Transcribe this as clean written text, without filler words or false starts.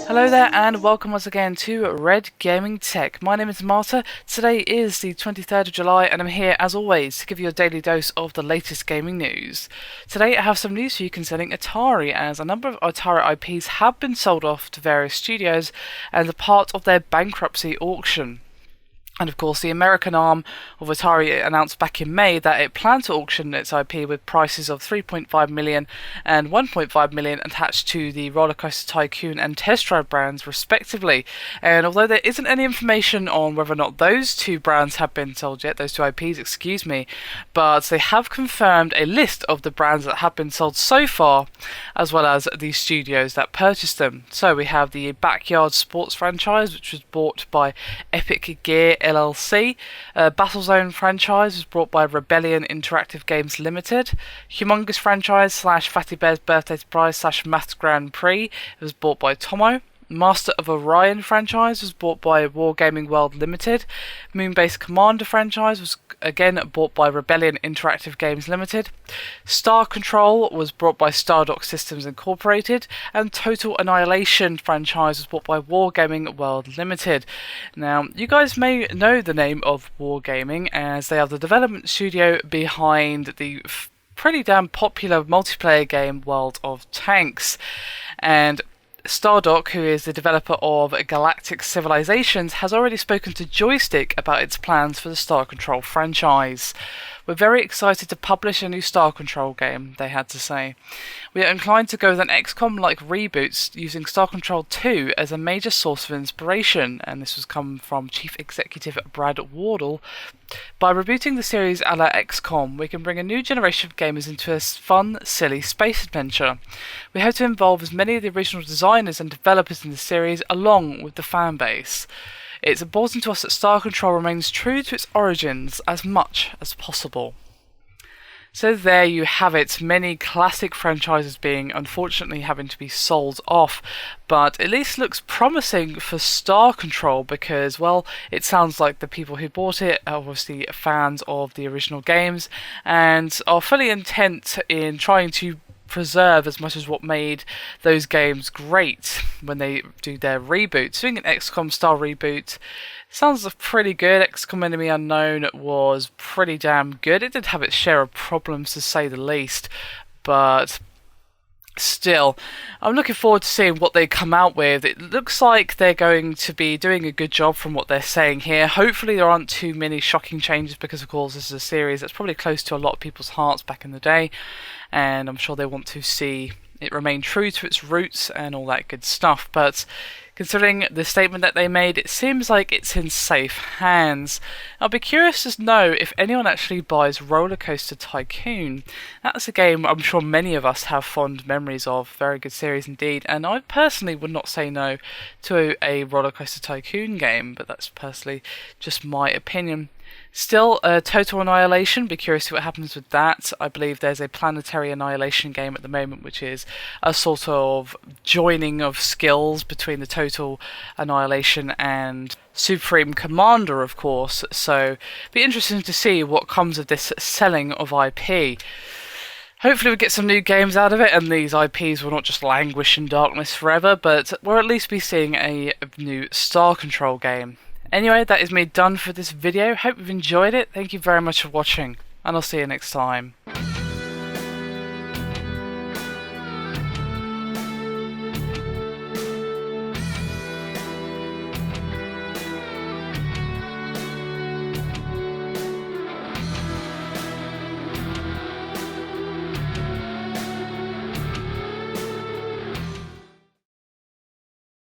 Hello there and welcome once again to Red Gaming Tech. My name is Marta. Today is the 23rd of July and I'm here as always to give you a daily dose of the latest gaming news. Today I have some news for you concerning Atari, as a number of Atari IPs have been sold off to various studios as a part of their bankruptcy auction. And of course, the American arm of Atari announced back in May that it planned to auction its IP with prices of $3.5 million and $1.5 million attached to the Roller Coaster Tycoon and Test Drive brands, respectively. And although there isn't any information on whether or not those two brands have been sold yet, those two IPs, excuse me, but they have confirmed a list of the brands that have been sold so far, as well as the studios that purchased them. So we have the Backyard Sports franchise, which was bought by Epic Gear LLC. Battlezone franchise was brought by Rebellion Interactive Games Limited. Humongous franchise / Fatty Bear's Birthday Surprise / Maths Grand Prix, it was bought by Tomo. Master of Orion franchise was bought by Wargaming World Limited. Moonbase Commander franchise was again bought by Rebellion Interactive Games Limited. Star Control was bought by Stardock Systems Incorporated, and Total Annihilation franchise was bought by Wargaming World Limited. Now, you guys may know the name of Wargaming, as they are the development studio behind the pretty damn popular multiplayer game World of Tanks. And Stardock, who is the developer of Galactic Civilizations, has already spoken to Joystick about its plans for the Star Control franchise. We're very excited to publish a new Star Control game, they had to say. We are inclined to go with an XCOM-like reboots, using Star Control 2 as a major source of inspiration, and this has come from Chief Executive Brad Wardle. By rebooting the series a la XCOM, we can bring a new generation of gamers into a fun, silly space adventure. We hope to involve as many of the original designers and developers in the series along with the fan base. It's important to us that Star Control remains true to its origins as much as possible. So there you have it, many classic franchises being unfortunately having to be sold off, but at least looks promising for Star Control because, well, it sounds like the people who bought it are obviously fans of the original games and are fully intent in trying to preserve as much as what made those games great when they do their reboot. Doing an XCOM style reboot sounds pretty good. XCOM Enemy Unknown was pretty damn good. It did have its share of problems, to say the least, but still, I'm looking forward to seeing what they come out with. It looks like they're going to be doing a good job from what they're saying here. Hopefully there aren't too many shocking changes because, of course, this is a series that's probably close to a lot of people's hearts back in the day, and I'm sure they want to see it remain true to its roots and all that good stuff. But considering the statement that they made, it seems like it's in safe hands. I'll be curious to know if anyone actually buys Roller Coaster Tycoon. That's a game I'm sure many of us have fond memories of. Very good series indeed, and I personally would not say no to a Roller Coaster Tycoon game, but that's personally just my opinion. Still, Total Annihilation, be curious to see what happens with that. I believe there's a Planetary Annihilation game at the moment, which is a sort of joining of skills between the Total Annihilation and Supreme Commander, of course. So, be interesting to see what comes of this selling of IP. Hopefully we get some new games out of it, and these IPs will not just languish in darkness forever, but we'll at least be seeing a new Star Control game. Anyway, that is me done for this video. Hope you've enjoyed it. Thank you very much for watching, and I'll see you next time.